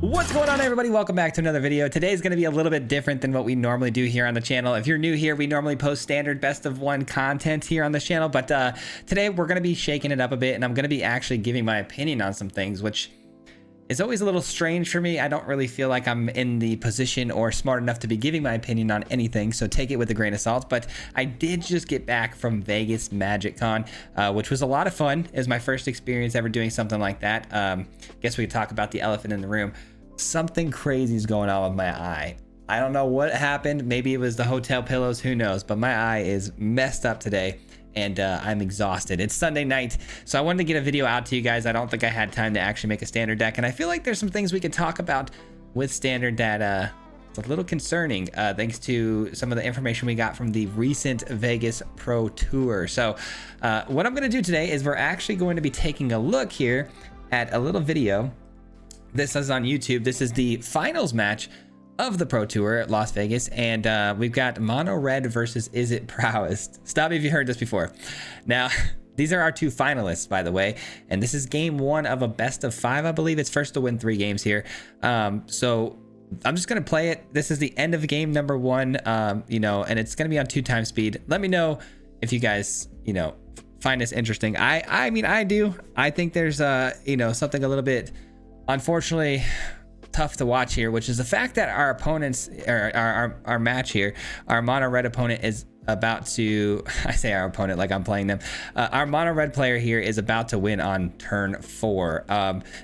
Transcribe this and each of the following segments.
What's going on, everybody? Welcome back to another video. Today's going to be a little bit different than what we normally do here on the channel. If you're new here, we normally post standard best of one content here on the channel, but today we're going to be shaking it up a bit, and I'm going to be actually giving my opinion on some things, which is always a little strange for me. I don't really feel like I'm in the position or smart enough to be giving my opinion on anything, so take it with a grain of salt. But I did just get back from Vegas Magic Con, which was a lot of fun. It was my first experience ever doing something like that. Guess we could talk about the elephant in the room. Something crazy is going on with my eye. I don't know what happened. Maybe it was the hotel pillows, who knows, but my eye is messed up today. And I'm exhausted. It's Sunday night, so I wanted to get a video out to you guys. I don't think I had time to actually make a standard deck, and I feel like there's some things we could talk about with standard that it's a little concerning, thanks to some of the information we got from the recent Vegas Pro Tour. So what I'm going to do today is we're actually going to be taking a look here at a little video. This is on YouTube. This is the finals match of the Pro Tour at Las Vegas, and we've got Mono Red versus Is It Prowess. Stop me if you heard this before. Now, these are our two finalists, by the way, and this is game one of a best of 5, I believe. It's first to win 3 games here. So I'm just gonna play it. This is the end of game number 1, you know, and it's gonna be on 2x speed. Let me know if you guys, you know, find this interesting. I mean, I do. I think there's you know, something a little bit, unfortunately, tough to watch here, which is the fact that our opponents, or our match here, our mono red opponent is about to, I say our opponent like I'm playing them, our mono red player here is about to win on turn 4.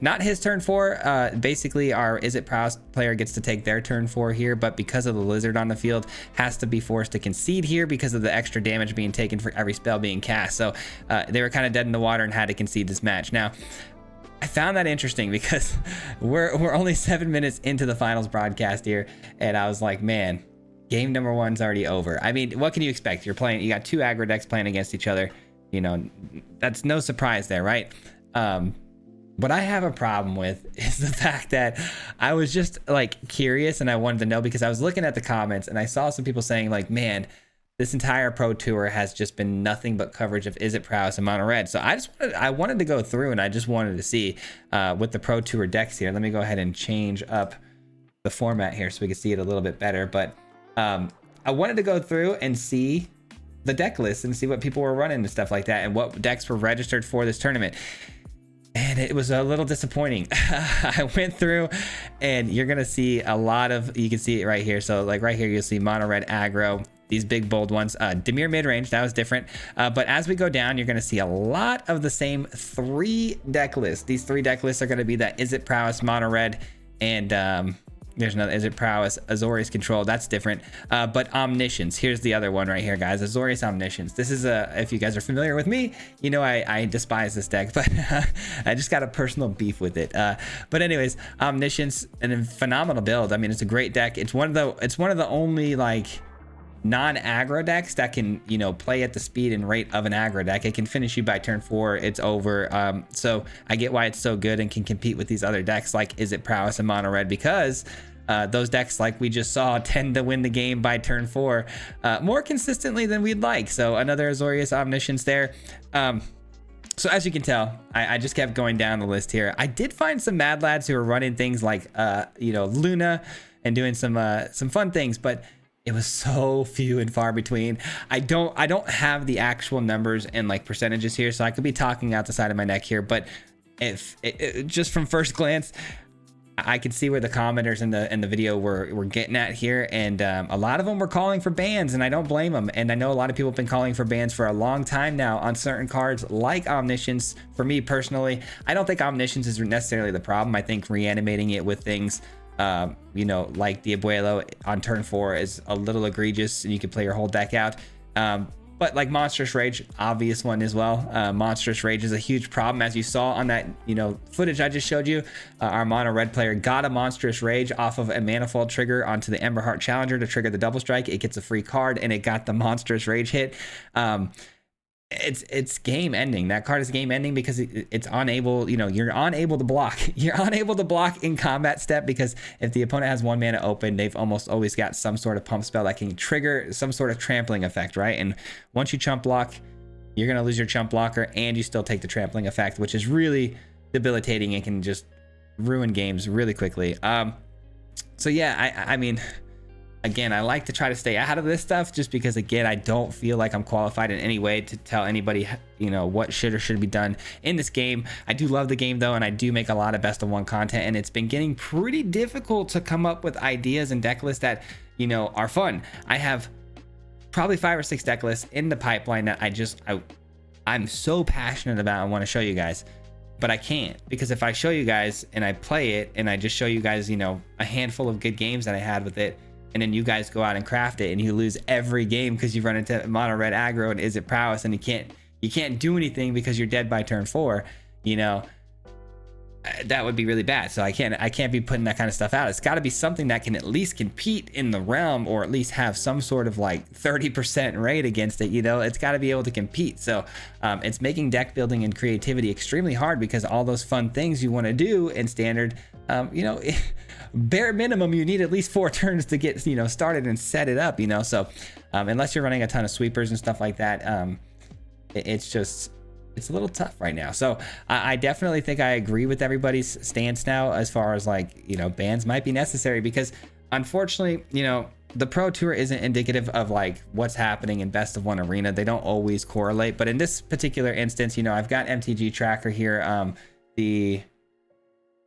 Not his turn 4, basically our Is It Prowess player gets to take their turn 4 here, but because of the lizard on the field, has to be forced to concede here because of the extra damage being taken for every spell being cast. So they were kind of dead in the water and had to concede this match. Now, I found that interesting because we're only 7 minutes into the finals broadcast here, and I was like, man, game number 1's already over. I mean, what can you expect? You're playing, you got 2 aggro decks playing against each other. You know, that's no surprise there, right? What I have a problem with is the fact that I was just like curious, and I wanted to know because I was looking at the comments and I saw some people saying like, man, this entire Pro Tour has just been nothing but coverage of Is It Prowess and Mono Red. So I wanted to go through, and I just wanted to see with the Pro Tour decks here. Let me go ahead and change up the format here so we can see it a little bit better. But I wanted to go through and see the deck list and see what people were running and stuff like that, and what decks were registered for this tournament. And it was a little disappointing. I went through, and you're gonna see a lot of, you can see it right here. So like right here, you'll see Mono Red aggro, these big bold ones, Dimir mid-range, that was different. But as we go down, you're gonna see a lot of the same 3 deck lists. These 3 deck lists are gonna be that Is It Prowess, Mono Red, and there's another Is It Prowess, Azorius Control, that's different. But Omniscience, here's the other one right here, guys, Azorius Omniscience. This is if you guys are familiar with me, you know I despise this deck, but I just got a personal beef with it. But anyways, Omniscience, a phenomenal build. I mean, it's a great deck. It's one of the only like non-aggro decks that can, you know, play at the speed and rate of an aggro deck. It can finish you by turn 4, it's over. So I get why it's so good and can compete with these other decks like Is It Prowess and Mono Red, because those decks, like we just saw, tend to win the game by turn 4 more consistently than we'd like. So another Azorius Omniscience there. So as you can tell, I just kept going down the list here. I did find some mad lads who are running things like you know, Luna and doing some fun things, but it was so few and far between. I don't have the actual numbers and like percentages here, so I could be talking out the side of my neck here, but if just from first glance, I could see where the commenters in the video were getting at here, and a lot of them were calling for bans, and I don't blame them. And I know a lot of people have been calling for bans for a long time now on certain cards like Omniscience. For me personally, I don't think Omniscience is necessarily the problem. I think reanimating it with things you know, like the Abuelo on turn 4 is a little egregious, and you can play your whole deck out. But like Monstrous Rage, obvious one as well. Monstrous Rage is a huge problem, as you saw on that, you know, footage I just showed you. Our Mono Red player got a Monstrous Rage off of a Manifold trigger onto the Emberheart Challenger to trigger the double strike. It gets a free card, and it got the Monstrous Rage hit. It's game ending. That card is game ending because it's unable, you know, you're unable to block. You're unable to block in combat step, because if the opponent has 1 mana open, they've almost always got some sort of pump spell that can trigger some sort of trampling effect, right? And once you chump block, you're gonna lose your chump blocker, and you still take the trampling effect, which is really debilitating and can just ruin games really quickly. So yeah, I mean, again, I like to try to stay out of this stuff just because, again, I don't feel like I'm qualified in any way to tell anybody, you know, what should or should be done in this game. I do love the game though, and I do make a lot of best of one content, and it's been getting pretty difficult to come up with ideas and deck lists that, you know, are fun. I have probably 5 or 6 deck lists in the pipeline that I'm so passionate about and want to show you guys, but I can't, because if I show you guys and I play it and I just show you guys, you know, a handful of good games that I had with it, and then you guys go out and craft it and you lose every game because you run into mono red aggro and is it prowess, and you can't do anything because you're dead by turn 4, you know, that would be really bad. So I can't be putting that kind of stuff out. It's got to be something that can at least compete in the realm, or at least have some sort of like 30% rate against it, you know. It's got to be able to compete. So it's making deck building and creativity extremely hard, because all those fun things you want to do in standard, you know, bare minimum you need at least 4 turns to get, you know, started and set it up, you know. So unless you're running a ton of sweepers and stuff like that, it's a little tough right now. So I definitely think I agree with everybody's stance now as far as, like, you know, bans might be necessary, because unfortunately, you know, the Pro Tour isn't indicative of like what's happening in best of one arena. They don't always correlate, but in this particular instance, you know, I've got MTG tracker here.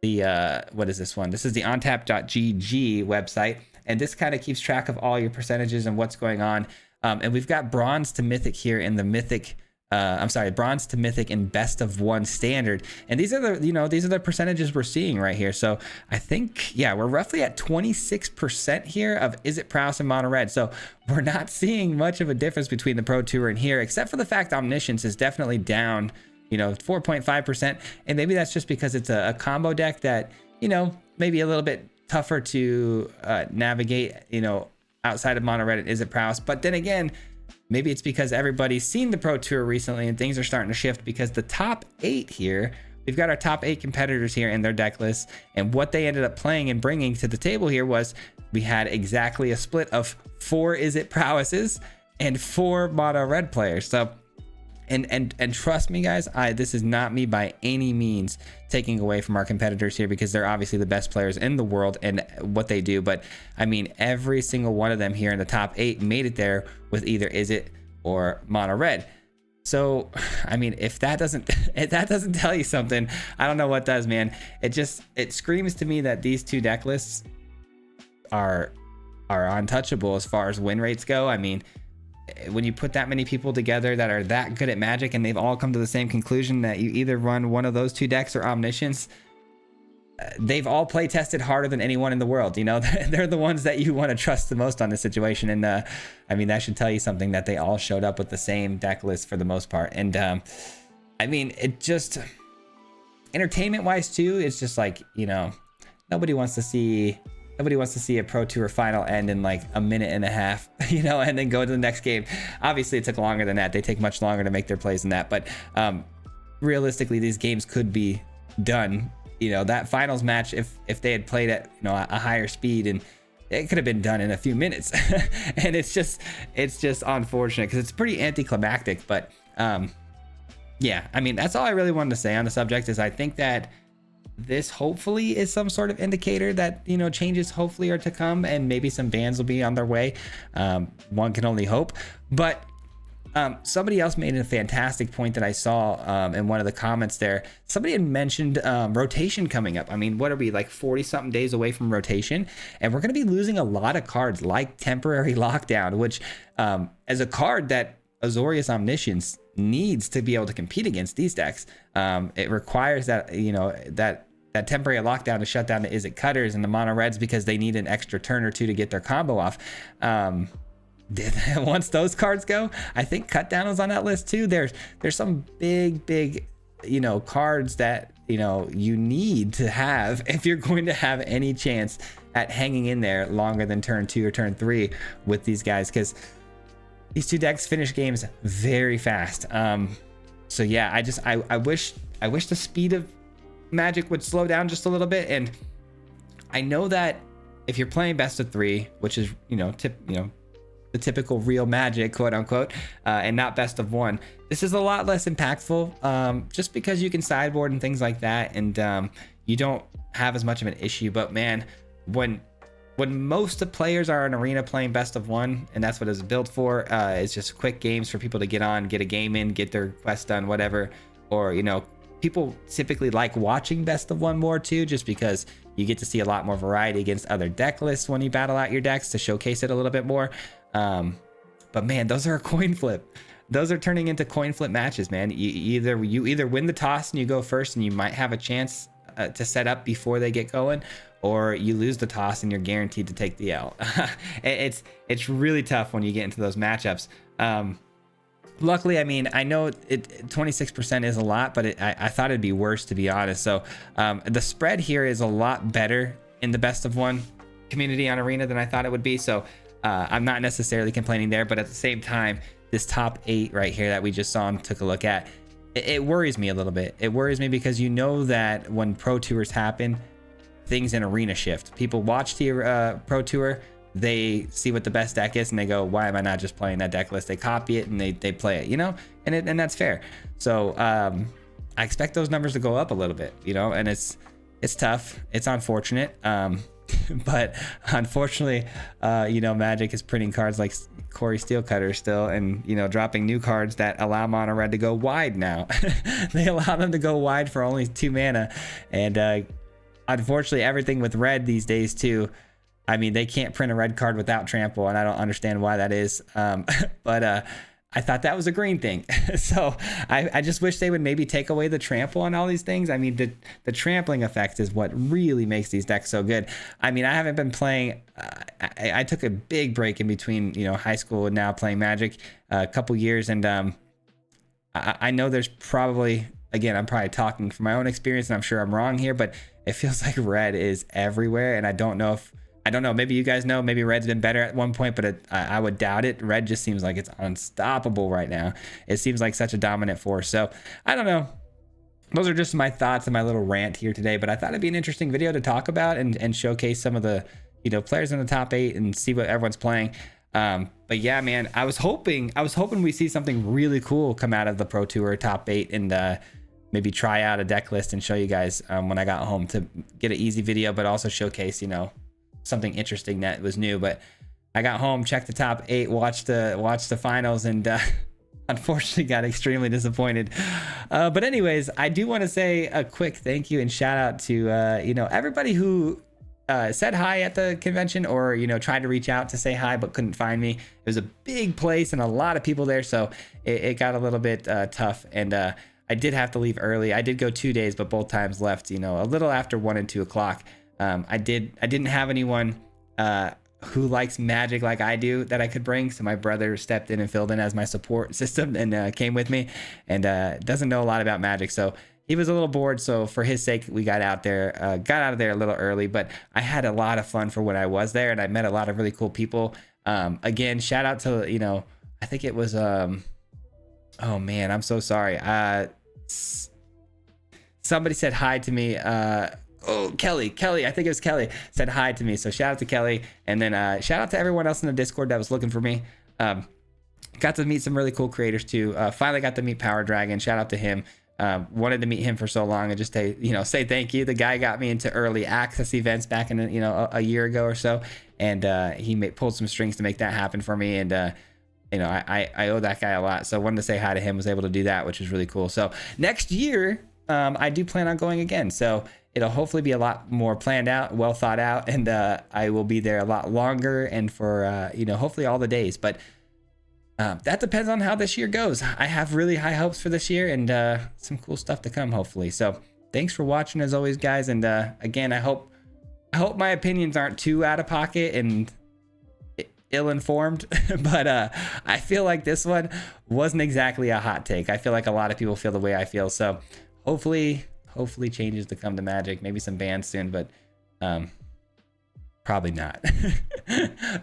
What is this one? This is the ontap.gg website, and this kind of keeps track of all your percentages and what's going on. And we've got bronze to mythic here in the mythic, bronze to mythic in best of one standard, and these are the, you know, these are the percentages we're seeing right here. So I think, yeah, we're roughly at 26% here of is it prowess and mono red. So we're not seeing much of a difference between the Pro Tour and here, except for the fact omniscience is definitely down, you know, 4.5%, and maybe that's just because it's a combo deck that, you know, maybe a little bit tougher to navigate, you know, outside of mono red and is it prowess. But then again, maybe it's because everybody's seen the Pro Tour recently and things are starting to shift, because the top 8 here, we've got our top 8 competitors here in their deck lists, and what they ended up playing and bringing to the table here was we had exactly a split of 4 is it prowesses and 4 mono red players. So and trust me guys, this is not me by any means taking away from our competitors here, because they're obviously the best players in the world and what they do, but I mean, every single one of them here in the top 8 made it there with either is it or mono red. So I mean, if that doesn't tell you something, I don't know what does, man. It screams to me that these 2 deck lists are untouchable as far as win rates go. I mean, when you put that many people together that are that good at Magic and they've all come to the same conclusion that you either run one of those 2 decks or omniscience, they've all play tested harder than anyone in the world, you know. They're the ones that you want to trust the most on this situation. And I mean, that should tell you something, that they all showed up with the same deck list for the most part. And I mean, it just, entertainment wise too, it's just like, you know, nobody wants to see a Pro Tour final end in like a minute and a half, you know, and then go to the next game. Obviously it took longer than that. They take much longer to make their plays than that, but realistically these games could be done, you know, that finals match, if they had played at, you know, a higher speed, and it could have been done in a few minutes. And it's just unfortunate because it's pretty anticlimactic. But yeah, I mean, that's all I really wanted to say on the subject, is I think that this hopefully is some sort of indicator that, you know, changes hopefully are to come, and maybe some bans will be on their way. One can only hope. But somebody else made a fantastic point that I saw in one of the comments there. Somebody had mentioned rotation coming up. I mean, what are we, like 40 something days away from rotation, and we're going to be losing a lot of cards like Temporary Lockdown, which as a card that Azorius Omniscience needs to be able to compete against these decks. It requires that, you know, that Temporary Lockdown to shut down the Is It Cutters and the mono reds, because they need an extra turn or 2 to get their combo off. Once those cards go, I think Cut Down was on that list too. There's some big, you know, cards that, you know, you need to have if you're going to have any chance at hanging in there longer than turn 2 or turn 3 with these guys, because these 2 decks finish games very fast. So yeah, I wish the speed of Magic would slow down just a little bit. And I know that if you're playing best of 3, which is, you know, the typical real Magic, quote unquote, and not best of 1, this is a lot less impactful, just because you can sideboard and things like that. And you don't have as much of an issue. But man, when most of the players are in Arena playing best of one, and that's what it's built for, it's just quick games for people to get on, get a game in, get their quest done, whatever. Or, you know, people typically like watching best of one more too, just because you get to see a lot more variety against other deck lists when you battle out your decks to showcase it a little bit more. But man, those are a coin flip. Those are turning into coin flip matches, man. You either win the toss and you go first and you might have a chance to set up before they get going, or you lose the toss and you're guaranteed to take the L. It's really tough when you get into those matchups. Luckily, I mean, I know 26% is a lot, but I thought it'd be worse, to be honest. So the spread here is a lot better in the best of one community on Arena than I thought it would be. So I'm not necessarily complaining there, but at the same time, this top 8 right here that we just saw and took a look at, it worries me a little bit. It worries me because you know that when Pro Tours happen, things in Arena shift. People watch the Pro Tour, they see what the best deck is and they go, why am I not just playing that deck list? They copy it and they play it, you know, and that's fair. So I expect those numbers to go up a little bit, you know, and it's tough. It's unfortunate. But unfortunately, you know, Magic is printing cards like Corey Steelcutter still, and, you know, dropping new cards that allow mono red to go wide now. They allow them to go wide for only 2 mana. And unfortunately, everything with red these days too, I mean, they can't print a red card without trample, and I don't understand why that is. But I thought that was a green thing. So I just wish they would maybe take away the trample on all these things. I mean, the trampling effect is what really makes these decks so good. I mean, I haven't been playing. I took a big break in between, you know, high school and now playing Magic, a couple years, and I know there's probably, again, I'm probably talking from my own experience, and I'm sure I'm wrong here, but it feels like red is everywhere, and I don't know, maybe you guys know, maybe red's been better at one point, but I would doubt it. Red just seems like it's unstoppable right now. It seems like such a dominant force. So I don't know. Those are just my thoughts and my little rant here today, but I thought it'd be an interesting video to talk about and showcase some of the, you know, players in the top 8 and see what everyone's playing. But yeah, man, I was hoping we see something really cool come out of the Pro Tour top 8 and maybe try out a deck list and show you guys when I got home to get an easy video, but also showcase, you know, something interesting that was new. But I got home, checked the top 8, watched the finals, and unfortunately got extremely disappointed. But anyways, I do want to say a quick thank you and shout out to you know, everybody who said hi at the convention, or, you know, tried to reach out to say hi but couldn't find me. It was a big place and a lot of people there, so it got a little bit tough, and I did have to leave early. I did go 2 days, but both times left, you know, a little after 1 and 2 o'clock. I didn't have anyone who likes Magic like I do that I could bring, so my brother stepped in and filled in as my support system and came with me, and doesn't know a lot about Magic, so he was a little bored. So for his sake, we got out of there a little early, but I had a lot of fun for when I was there, and I met a lot of really cool people. Again, shout out to, you know, I think it was oh man, I'm so sorry. Somebody said hi to me. Kelly, I think it was Kelly, said hi to me. So shout out to Kelly. And then shout out to everyone else in the Discord that was looking for me. Got to meet some really cool creators too. Finally got to meet Power Dragon. Shout out to him. Wanted to meet him for so long and just say thank you. The guy got me into early access events back in, you know, a year ago or so. And he pulled some strings to make that happen for me. And you know, I owe that guy a lot. So wanted to say hi to him, was able to do that, which was really cool. So next year, I do plan on going again. So it'll hopefully be a lot more planned out, well thought out, and I will be there a lot longer and for, you know, hopefully all the days. But that depends on how this year goes. I have really high hopes for this year, and some cool stuff to come, hopefully. So thanks for watching as always, guys. And again, I hope my opinions aren't too out of pocket and ill-informed, but I feel like this one wasn't exactly a hot take. I feel like a lot of people feel the way I feel. So hopefully changes to come to Magic, maybe some bans soon, but probably not.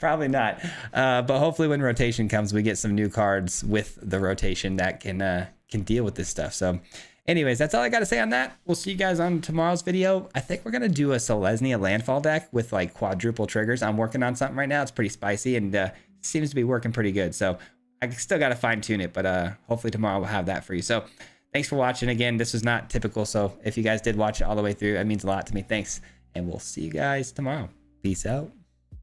Probably not. But hopefully when rotation comes, we get some new cards with the rotation that can deal with this stuff. So anyways, that's all I got to say on that. We'll see you guys on tomorrow's video. I think we're going to do a Selesnya landfall deck with like quadruple triggers. I'm working on something right now. It's pretty spicy and seems to be working pretty good. So I still got to fine tune it, but hopefully tomorrow we'll have that for you. So Thanks for watching. Again, this was not typical, so if you guys did watch it all the way through, it means a lot to me. Thanks, and we'll see you guys tomorrow. Peace out.